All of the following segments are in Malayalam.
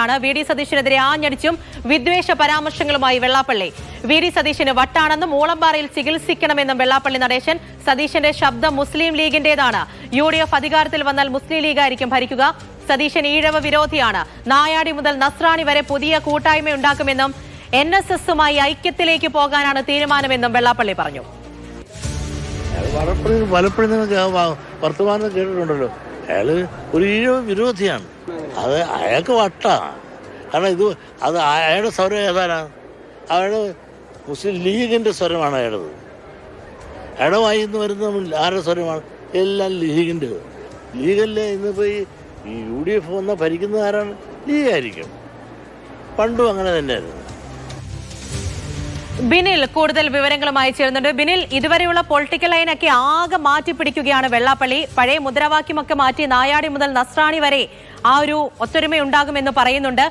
വിമർശിക്കുകയാണ്. വി ഡി സതീശനെതിരെ ആഞ്ഞടിച്ചും വിദ്വേഷ പരാമർശങ്ങളുമായി വെള്ളാപ്പള്ളി. വി ഡി സതീശന് വട്ടാണെന്നും മൂളമ്പാറയിൽ ചികിത്സിക്കണമെന്നും വെള്ളാപ്പള്ളി നടേശൻ. സതീശന്റെ ശബ്ദം മുസ്ലിം ലീഗിന്റേതാണ്. UDF അധികാരത്തിൽ വന്നാൽ മുസ്ലിം ലീഗായിരിക്കും ഭരിക്കുക. സതീശൻ ഈഴവ വിരോധിയാണ്. നായാടി മുതൽ നസ്രാണി വരെ പുതിയ കൂട്ടായ്മയുണ്ടാക്കുമെന്നും NSSുമായി ഐക്യത്തിലേക്ക് പോകാനാണ് തീരുമാനമെന്നും വെള്ളാപ്പള്ളി പറഞ്ഞു. പലപ്പോഴും വർത്തമാനം കേട്ടിട്ടുണ്ടല്ലോ, അയാള് ഒരു ഈഴവ വിരോധിയാണ്. അത് അയാൾക്ക് വട്ടാണ്. കാരണം അത് അയാളുടെ സ്വരം ഏതാണ്? അയാള് മുസ്ലിം ലീഗിൻ്റെ സ്വരമാണ് അയാളത്. അയാളുടെ വായിന്ന് വരുന്ന ആരുടെ സ്വരമാണ്? എല്ലാം ലീഗിൻ്റെ. ലീഗല്ലേ ഇന്നിപ്പോൾ ഈ UDF വന്ന ഭരിക്കുന്ന ആരാണ്? ലീഗായിരിക്കും. പണ്ടും അങ്ങനെ തന്നെയായിരുന്നു. ബിനിൽ കൂടുതൽ വിവരങ്ങളുമായി ചേരുന്നുണ്ട്. ബിനിൽ, ഇതുവരെയുള്ള പൊളിറ്റിക്കൽ ലൈനൊക്കെ ആകെ മാറ്റിപ്പിടിക്കുകയാണ് വെള്ളാപ്പള്ളി. പഴയ മുദ്രാവാക്യമൊക്കെ മാറ്റി നായാടി മുതൽ നസ്രാണി വരെ ആ ഒരു ഒത്തൊരുമയുണ്ടാകുമെന്ന് പറയുന്നുണ്ട്.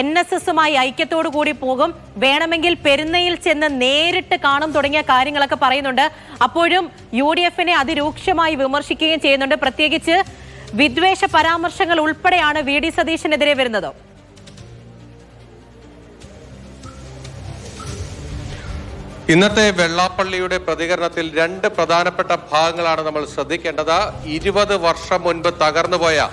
NSSുമായി ഐക്യത്തോടു കൂടി പോകും, വേണമെങ്കിൽ പെരുന്നയിൽ ചെന്ന് നേരിട്ട് കാണും തുടങ്ങിയ കാര്യങ്ങളൊക്കെ പറയുന്നുണ്ട്. അപ്പോഴും UDFനെ അതിരൂക്ഷമായി വിമർശിക്കുകയും ചെയ്യുന്നുണ്ട്. പ്രത്യേകിച്ച് വിദ്വേഷ പരാമർശങ്ങൾ ഉൾപ്പെടെയാണ് വി ഡി സതീശനെതിരെ വരുന്നത്. ഇന്നത്തെ വെള്ളാപ്പള്ളിയുടെ പ്രതികരണത്തിൽ രണ്ട് പ്രധാനപ്പെട്ട ഭാഗങ്ങളാണ് നമ്മൾ ശ്രദ്ധിക്കേണ്ടത്. 20 വർഷം മുൻപ് തകർന്നുപോയ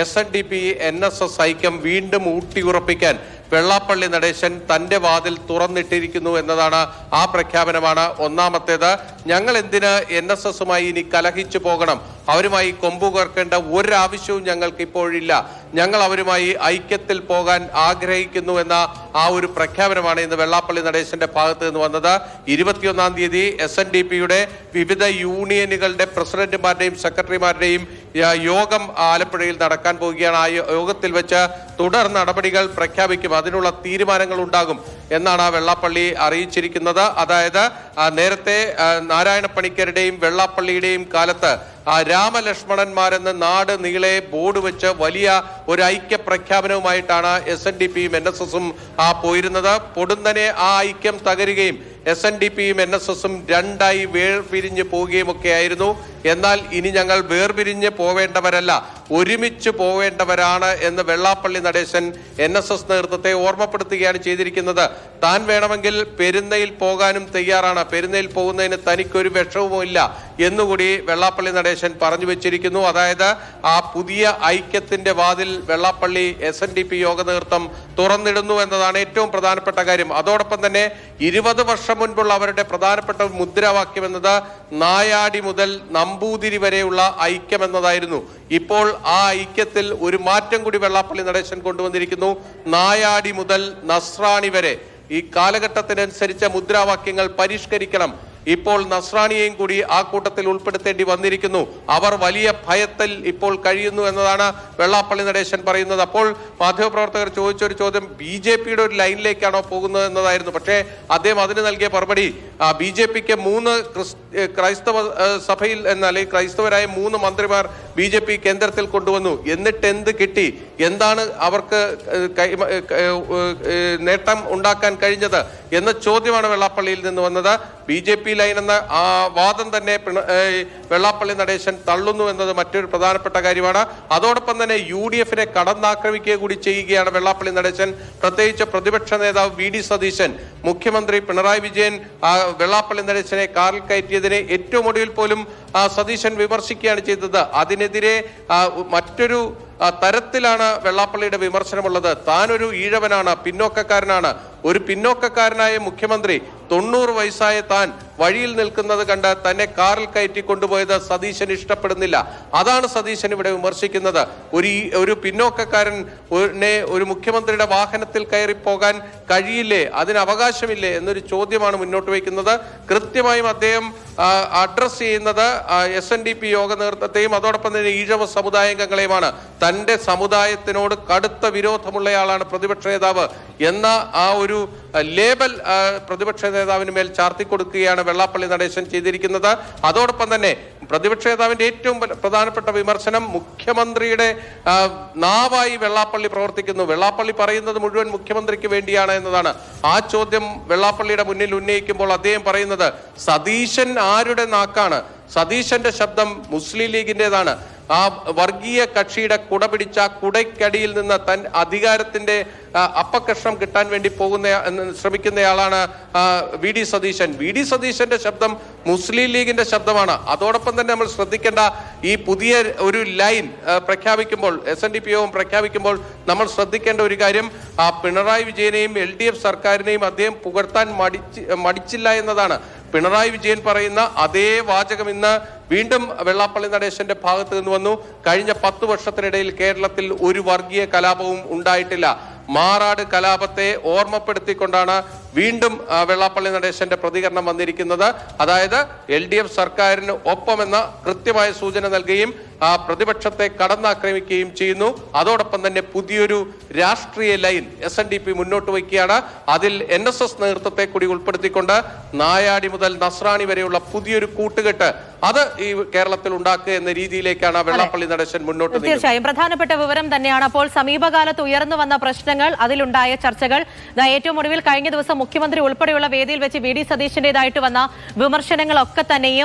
SNDP NSS ഐക്യം വീണ്ടും ഊട്ടിയുറപ്പിക്കാൻ വെള്ളാപ്പള്ളി നടേശൻ തന്റെ വാതിൽ തുറന്നിട്ടിരിക്കുന്നു എന്നതാണ് ആ പ്രഖ്യാപനമാണ്. ഒന്നാമത്തേത്, ഞങ്ങൾ എന്തിന് NSSുമായി ഇനി കലഹിച്ചു പോകണം, അവരുമായി കൊമ്പുകേർക്കേണ്ട ഒരാവശ്യവും ഞങ്ങൾക്ക് ഇപ്പോഴില്ല, ഞങ്ങൾ അവരുമായി ഐക്യത്തിൽ പോകാൻ ആഗ്രഹിക്കുന്നു എന്ന ആ ഒരു പ്രഖ്യാപനമാണ് ഇന്ന് വെള്ളാപ്പള്ളി നടേശന്റെ ഭാഗത്ത് നിന്ന് വന്നത്. 21-ാം തീയതി SNDPയുടെ വിവിധ യൂണിയനുകളുടെ പ്രസിഡന്റുമാരുടെയും സെക്രട്ടറിമാരുടെയും യോഗം ആലപ്പുഴയിൽ നടക്കാൻ പോവുകയാണ്. ആ യോഗത്തിൽ വെച്ച് തുടർ നടപടികൾ പ്രഖ്യാപിക്കും, അതിനുള്ള തീരുമാനങ്ങൾ ഉണ്ടാകും എന്നാണ് വെള്ളാപ്പള്ളി അറിയിച്ചിരിക്കുന്നത്. അതായത് നേരത്തെ നാരായണ പണിക്കരുടെയും വെള്ളാപ്പള്ളിയുടെയും കാലത്ത് രാമലക്ഷ്മണന്മാരെന്ന് നാട് നീളെ ബോർഡ് വെച്ച് വലിയ ഒരു ഐക്യ പ്രഖ്യാപനവുമായിട്ടാണ് SNDPയും NSSും പോയിരുന്നത്. പൊടുന്നനെ ആ ഐക്യം തകരുകയും SNDPയും NSSും രണ്ടായി വേർപിരിഞ്ഞ് പോവുകയും ഒക്കെ ആയിരുന്നു. എന്നാൽ ഇനി ഞങ്ങൾ വേർപിരിഞ്ഞ് പോവേണ്ടവരല്ല, ഒരുമിച്ച് പോവേണ്ടവരാണ് എന്ന് വെള്ളാപ്പള്ളി നടേശൻ NSS നേതൃത്വത്തെ ഓർമ്മപ്പെടുത്തുകയാണ് ചെയ്തിരിക്കുന്നത്. താൻ വേണമെങ്കിൽ പെരുന്നയിൽ പോകാനും തയ്യാറാണ്, പെരുന്നയിൽ പോകുന്നതിന് തനിക്കൊരു വിഷമവുമില്ല എന്നുകൂടി വെള്ളാപ്പള്ളി നടേശൻ പറഞ്ഞു വെച്ചിരിക്കുന്നു. അതായത് ആ പുതിയ ഐക്യത്തിന്റെ വാതിൽ വെള്ളാപ്പള്ളി SNDP യോഗ നേതൃത്വം തുറന്നിടുന്നു എന്നതാണ് ഏറ്റവും പ്രധാനപ്പെട്ട കാര്യം. അതോടൊപ്പം തന്നെ 20 വർഷം മുൻപുള്ള അവരുടെ പ്രധാനപ്പെട്ട മുദ്രാവാക്യം എന്നത് നായാടി മുതൽ നമ്പൂതിരി വരെയുള്ള ഐക്യം എന്നതായിരുന്നു. ഇപ്പോൾ ആ ഐക്യത്തിൽ ഒരു മാറ്റം കൂടി വെള്ളാപ്പള്ളി നടേശൻ കൊണ്ടുവന്നിരിക്കുന്നു. നായാടി മുതൽ നസ്രാണി വരെ ഈ കാലഘട്ടത്തിനനുസരിച്ച മുദ്രാവാക്യങ്ങൾ പരിഷ്കരിക്കണം. ഇപ്പോൾ നസ്രാണിയെയും കൂടി ആ കൂട്ടത്തിൽ ഉൾപ്പെടുത്തേണ്ടി വന്നിരിക്കുന്നു. അവർ വലിയ ഭയത്തിൽ ഇപ്പോൾ കഴിയുന്നു എന്നതാണ് വെള്ളാപ്പള്ളി നടേശൻ പറയുന്നത്. അപ്പോൾ മാധ്യമപ്രവർത്തകർ ചോദിച്ചൊരു ചോദ്യം BJPയുടെ ഒരു ലൈനിലേക്കാണോ പോകുന്നത് എന്നതായിരുന്നു. പക്ഷേ അദ്ദേഹം അതിന് നൽകിയ മറുപടി, BJPക്ക് 3 ക്രൈസ്തവ സഭയിൽ അല്ലെങ്കിൽ ക്രൈസ്തവരായ 3 മന്ത്രിമാർ BJP കേന്ദ്രത്തിൽ കൊണ്ടുവന്നു, എന്നിട്ട് എന്ത് കിട്ടി, എന്താണ് അവർക്ക് നേട്ടം ഉണ്ടാക്കാൻ കഴിഞ്ഞത് എന്ന ചോദ്യമാണ് വെള്ളാപ്പള്ളിയിൽ നിന്ന് വന്നത്. BJP ലൈൻ എന്ന ആ വാദം തന്നെ വെള്ളാപ്പള്ളി നടേശൻ തള്ളുന്നു എന്നത് മറ്റൊരു പ്രധാനപ്പെട്ട കാര്യമാണ്. അതോടൊപ്പം തന്നെ UDFനെ കടന്നാക്രമിക്കുക കൂടി ചെയ്യുകയാണ് വെള്ളാപ്പള്ളി നടേശൻ. പ്രത്യേകിച്ച് പ്രതിപക്ഷ നേതാവ് വി ഡി സതീശൻ, മുഖ്യമന്ത്രി പിണറായി വിജയൻ വെള്ളാപ്പള്ളി നടേശനെ കാറിൽ കയറ്റിയതിനെ ഏറ്റവും ഒടുവിൽ പോലും സതീശൻ വിമർശിക്കുകയാണ് ചെയ്തത്. അതിനെതിരെ മറ്റൊരു തരത്തിലാണ് വെള്ളാപ്പള്ളിയുടെ വിമർശനമുള്ളത്. താനൊരു ഈഴവനാണ്, പിന്നോക്കക്കാരനാണ്. ഒരു പിന്നോക്കക്കാരനായ മുഖ്യമന്ത്രി 90 വയസ്സായ താൻ വഴിയിൽ നിൽക്കുന്നത് കണ്ട് തന്നെ കാറിൽ കയറ്റി കൊണ്ടുപോയത് സതീശൻ ഇഷ്ടപ്പെടുന്നില്ല. അതാണ് സതീശൻ ഇവിടെ വിമർശിക്കുന്നത്. ഒരു പിന്നോക്കക്കാരൻ ഒരു മുഖ്യമന്ത്രിയുടെ വാഹനത്തിൽ കയറി പോകാൻ കഴിയില്ലേ, അതിന് അവകാശമില്ലേ എന്നൊരു ചോദ്യമാണ് മുന്നോട്ട് വയ്ക്കുന്നത്. കൃത്യമായും അദ്ദേഹം അഡ്രസ് ചെയ്യുന്നത് SNDP യോഗ നേതൃത്വത്തെയും അതോടൊപ്പം തന്നെ ഈഴവ സമുദായാംഗങ്ങളെയുമാണ്. തന്റെ സമുദായത്തിനോട് കടുത്ത വിരോധമുള്ളയാളാണ് പ്രതിപക്ഷ നേതാവ് എന്ന ആ ഒരു ലേബൽ പ്രതിപക്ഷ നേതാവിന് മേൽ ചാർത്തിക്കൊടുക്കുകയാണ് വെള്ളാപ്പള്ളി നടേശൻ ചെയ്തിരിക്കുന്നത്. അതോടൊപ്പം തന്നെ പ്രതിപക്ഷ നേതാവിന്റെ ഏറ്റവും പ്രധാനപ്പെട്ട വിമർശനം മുഖ്യമന്ത്രിയുടെ നാവായി വെള്ളാപ്പള്ളി പ്രവർത്തിക്കുന്നു. വെള്ളാപ്പള്ളി പറയുന്നത് മുഴുവൻ മുഖ്യമന്ത്രിക്ക് വേണ്ടിയാണ് എന്നതാണ്. ആ ചോദ്യം വെള്ളാപ്പള്ളിയുടെ മുന്നിൽ ഉന്നയിക്കുമ്പോൾ അദ്ദേഹം പറയുന്നത് സതീശൻ ആരുടെ നാക്കാണ്? സതീശന്റെ ശബ്ദം മുസ്ലിം ലീഗിൻ്റെതാണ്. ആ വർഗീയ കക്ഷിയുടെ കുട പിടിച്ച കുടയ്ക്കടിയിൽ നിന്ന് അധികാരത്തിന്റെ അപ്പകഷ്ണം കിട്ടാൻ വേണ്ടി ശ്രമിക്കുന്നയാളാണ് V D Satheesan. V D സതീശന്റെ ശബ്ദം മുസ്ലിം ലീഗിന്റെ ശബ്ദമാണ്. അതോടൊപ്പം തന്നെ നമ്മൾ ശ്രദ്ധിക്കേണ്ട ഈ പുതിയ ഒരു ലൈൻ പ്രഖ്യാപിക്കുമ്പോൾ, SNDP യോഗം പ്രഖ്യാപിക്കുമ്പോൾ നമ്മൾ ശ്രദ്ധിക്കേണ്ട ഒരു കാര്യം, പിണറായി വിജയനെയും LDF സർക്കാരിനെയും അദ്ദേഹം പുകഴ്ത്താൻ മടിച്ചില്ല എന്നതാണ്. പിണറായി വിജയൻ പറയുന്ന അതേ വാചകം ഇന്ന് വീണ്ടും വെള്ളാപ്പള്ളി നടേശന്റെ ഭാഗത്ത് നിന്ന് വന്നു. കഴിഞ്ഞ 10 വർഷത്തിനിടയിൽ കേരളത്തിൽ ഒരു വർഗീയ കലാപവും ഉണ്ടായിട്ടില്ല. മാറാട് കലാപത്തെ ഓർമ്മപ്പെടുത്തിക്കൊണ്ടാണ് വീണ്ടും വെള്ളാപ്പള്ളി നടേശന്റെ പ്രതികരണം വന്നിരിക്കുന്നത്. അതായത് LDF സർക്കാരിന് ഒപ്പമെന്ന കൃത്യമായ സൂചന നൽകുകയും പ്രതിപക്ഷത്തെ കടന്നാക്രമിക്കുകയും ചെയ്യുന്നു. അതോടൊപ്പം തന്നെ പുതിയൊരു രാഷ്ട്രീയ ലൈൻ SNDP മുന്നോട്ട് വയ്ക്കുകയാണ്. അതിൽ NSS നേതൃത്വത്തെ കൂടി ഉൾപ്പെടുത്തിക്കൊണ്ട് നായാടി മുതൽ നസ്രാണി വരെയുള്ള പുതിയൊരു കൂട്ടുകെട്ട് അത് ഈ കേരളത്തിൽ ഉണ്ടാക്കുക എന്ന രീതിയിലേക്കാണ് വെള്ളാപ്പള്ളി നടേശൻ മുന്നോട്ട്. തീർച്ചയായും പ്രധാനപ്പെട്ട വിവരം തന്നെയാണ്. അപ്പോൾ സമീപകാലത്ത് ഉയർന്നു വന്ന പ്രശ്നങ്ങൾ, അതിലുണ്ടായ ചർച്ചകൾ, ഏറ്റവും ഒടുവിൽ കഴിഞ്ഞ ദിവസം മുഖ്യമന്ത്രി ഉൾപ്പെടെയുള്ള വേദിയിൽ വെച്ച് വി ഡി സതീശന്റേതായിട്ട് വന്ന വിമർശനങ്ങളൊക്കെ തന്നെയും